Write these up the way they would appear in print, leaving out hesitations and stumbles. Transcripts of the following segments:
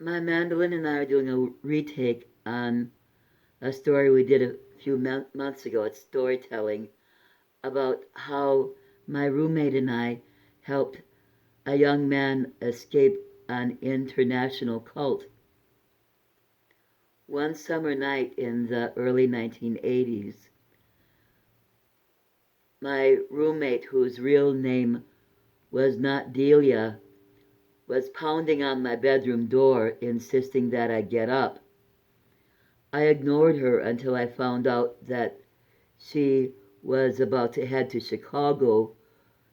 My mandolin and I are doing a retake on a story we did a few months ago. It's storytelling about how my roommate and I helped a young man escape an international cult. One summer night in the early 1980s, my roommate, whose real name was not Delia, was pounding on my bedroom door, insisting that I get up. I ignored her until I found out that she was about to head to Chicago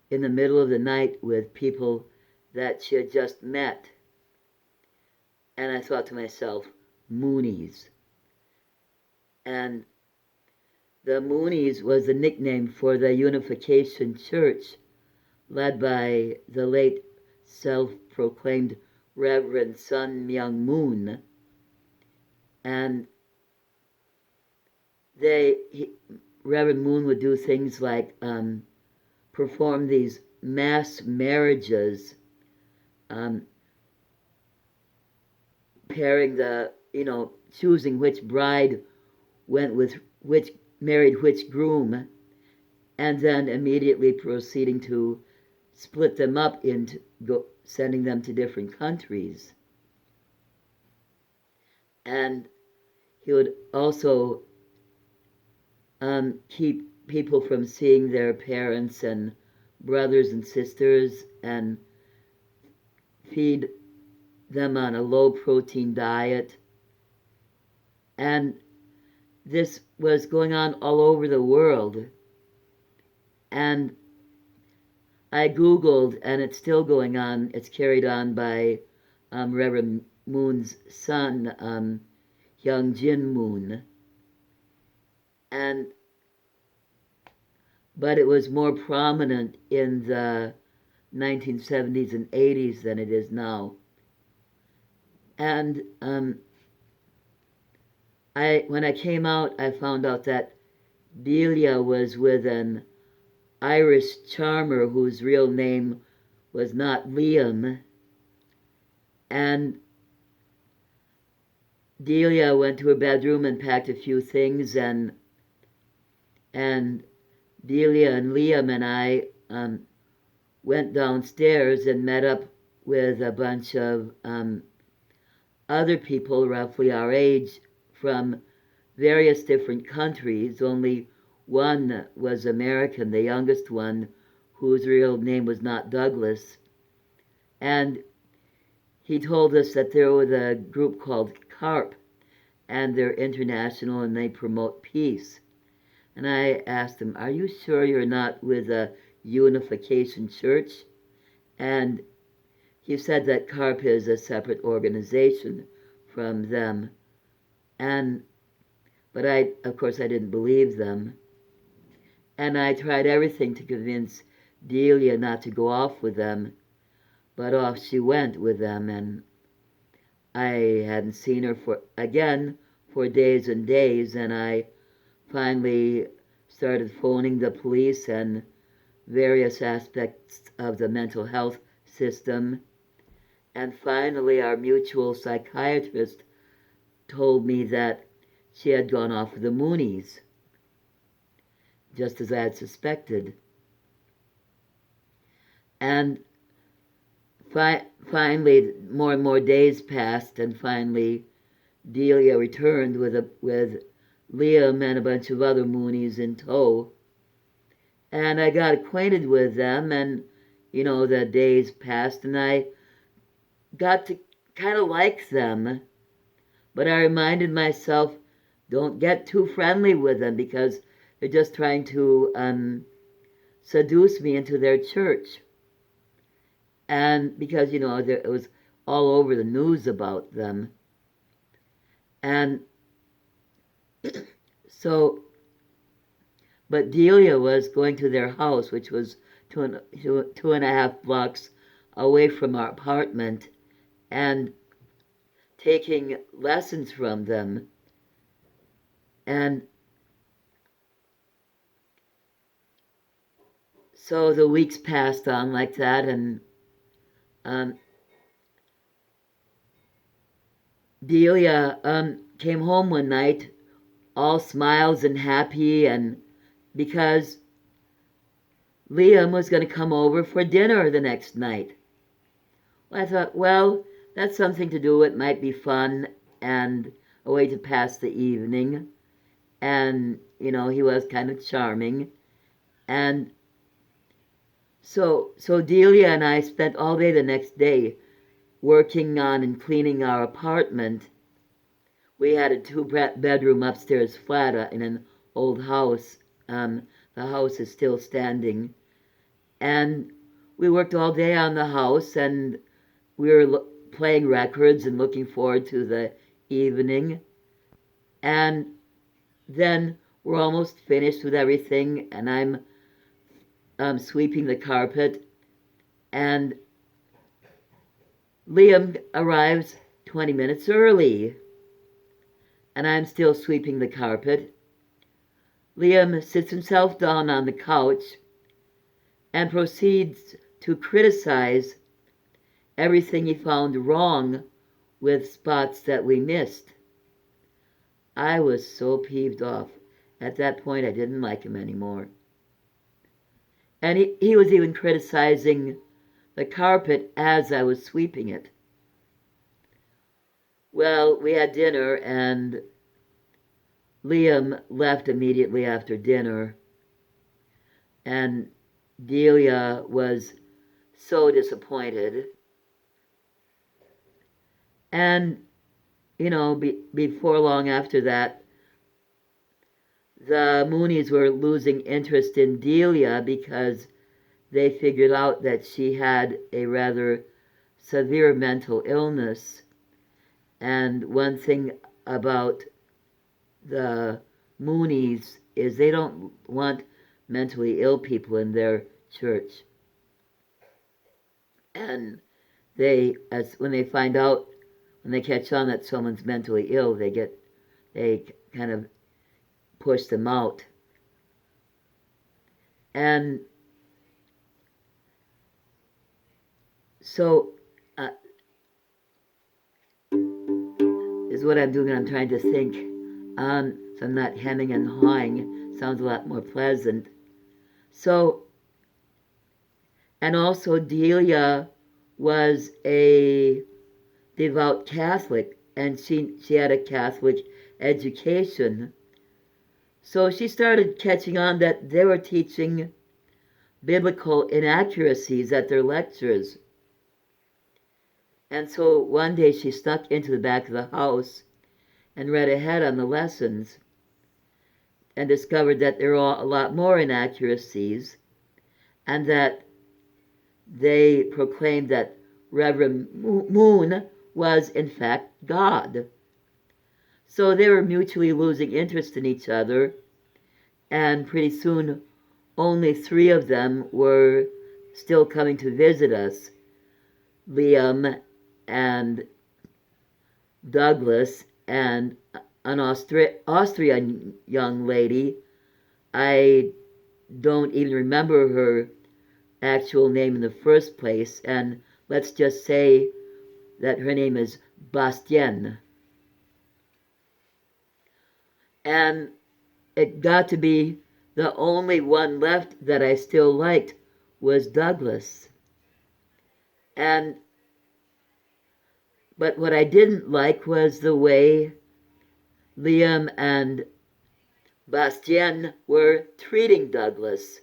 in the middle of the night with people that she had just met. And I thought to myself, Moonies. And the Moonies was the nickname for the Unification Church led by the late self-proclaimed Reverend Sun Myung Moon. And Reverend Moon would do things like perform these mass marriages, um, pairing choosing which bride went with which, married which groom, and then immediately proceeding to split them up into sending them to different countries. And he would also keep people from seeing their parents and brothers and sisters and feed them on a low protein diet. And this was going on all over the world. And I Googled, and it's still going on. It's carried on by Reverend Moon's son, Hyung Jin Moon. But it was more prominent in the 1970s and 80s than it is now. And when I came out, I found out that Delia was with an Irish charmer whose real name was not Liam. And Delia went to her bedroom and packed a few things, and Delia and Liam and I went downstairs and met up with a bunch of other people roughly our age from various different countries. Only one was American, the youngest one, whose real name was not Douglas. And he told us that there was a group called CARP, and they're international and they promote peace. And I asked him, are you sure you're not with a Unification Church? And he said that CARP is a separate organization from them. But of course, I didn't believe them. And I tried everything to convince Delia not to go off with them, but off she went with them, and I hadn't seen her for days and days, and I finally started phoning the police and various aspects of the mental health system. And finally, our mutual psychiatrist told me that she had gone off with the Moonies, just as I had suspected. And finally, more and more days passed, and finally, Delia returned with Liam and a bunch of other Moonies in tow. And I got acquainted with them, and the days passed, and I got to kind of like them. But I reminded myself, don't get too friendly with them because they're just trying to seduce me into their church. And because, it was all over the news about them. And so, but Delia was going to their house, which was two and a half blocks away from our apartment, and taking lessons from them. And so the weeks passed on like that, and Delia came home one night all smiles and happy, and because Liam was going to come over for dinner the next night. Well, I thought, well, that's something to do. It might be fun and a way to pass the evening. And, he was kind of charming. And so Delia and I spent all day the next day working on and cleaning our apartment. We had a two-bedroom upstairs flat in an old house. The house is still standing. And we worked all day on the house, and we were playing records and looking forward to the evening. And then we're almost finished with everything, and I'm sweeping the carpet, and Liam arrives 20 minutes early, and I'm still sweeping the carpet. Liam sits himself down on the couch and proceeds to criticize everything he found wrong with spots that we missed. I was so peeved off. At that point, I didn't like him anymore. And he was even criticizing the carpet as I was sweeping it. Well, we had dinner, and Liam left immediately after dinner, and Delia was so disappointed. And, before long after that, the Moonies were losing interest in Delia because they figured out that she had a rather severe mental illness. And one thing about the Moonies is they don't want mentally ill people in their church. And when they find out, when they catch on that someone's mentally ill, they kind of push them out. And so is what I'm doing. I'm trying to think, so I'm not hemming and hawing. Sounds a lot more pleasant. So, and also Delia was a devout Catholic, and she had a Catholic education. So she started catching on that they were teaching biblical inaccuracies at their lectures. And so one day she snuck into the back of the house and read ahead on the lessons and discovered that there were a lot more inaccuracies, and that they proclaimed that Reverend Moon was in fact God. So they were mutually losing interest in each other, and pretty soon only 3 of them were still coming to visit us. Liam and Douglas and an Austrian young lady. I don't even remember her actual name in the first place, and let's just say that her name is Bastien. And it got to be the only one left that I still liked was Douglas. But what I didn't like was the way Liam and Bastien were treating Douglas.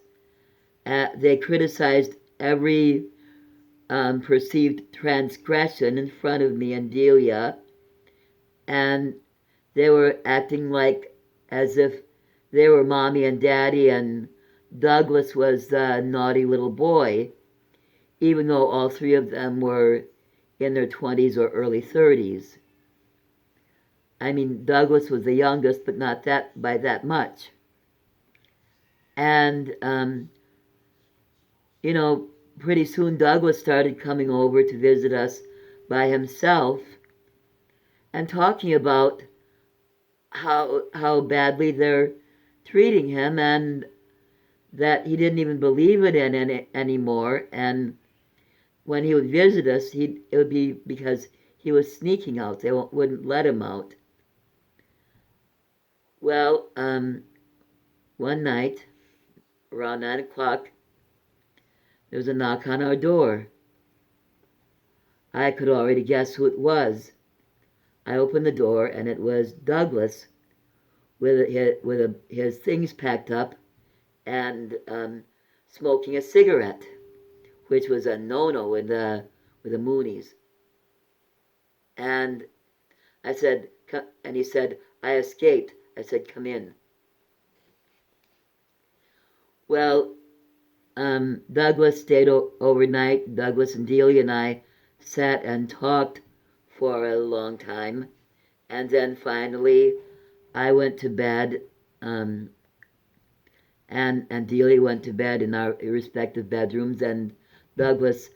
They criticized every perceived transgression in front of me and Delia, and they were acting like as if they were mommy and daddy, and Douglas was the naughty little boy, even though all 3 of them were in their 20s or early 30s. I mean, Douglas was the youngest, but not that by that much. And, pretty soon Douglas started coming over to visit us by himself and talking about how badly they're treating him, and that he didn't even believe it in anymore. And when he would visit us, it would be because he was sneaking out. They wouldn't let him out. Well, one night, around 9 o'clock, there was a knock on our door. I could already guess who it was. I opened the door, and it was Douglas with his things packed up and smoking a cigarette, which was a no-no with the Moonies. And I said, and he said, I escaped. I said, come in. Well, Douglas stayed overnight. Douglas and Delia and I sat and talked for a long time. And then finally, I went to bed, and Delia went to bed in our respective bedrooms, and Douglas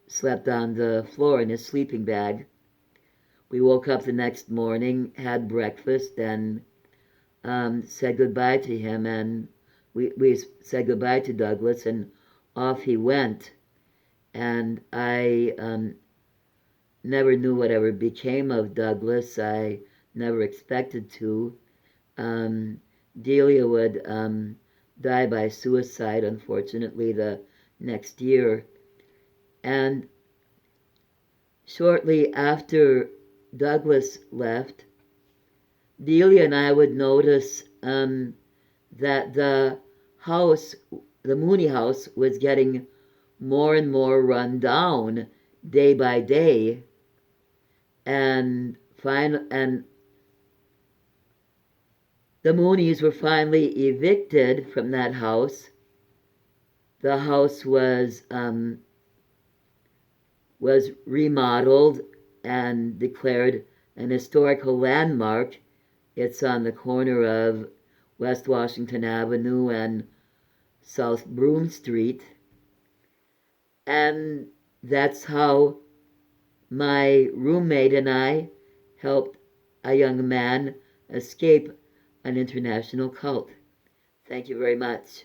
slept on the floor in his sleeping bag. We woke up the next morning, had breakfast, and said goodbye to him, and we said goodbye to Douglas, and off he went. And I never knew whatever became of Douglas. I never expected to. Delia would die by suicide, unfortunately, the next year. And shortly after Douglas left, Delia and I would notice that the house, the Mooney house, was getting more and more run down day by day. And the Moonies were finally evicted from that house. The house was remodeled and declared an historical landmark. It's on the corner of West Washington Avenue and South Broome Street. And that's how my roommate and I helped a young man escape an international cult. Thank you very much.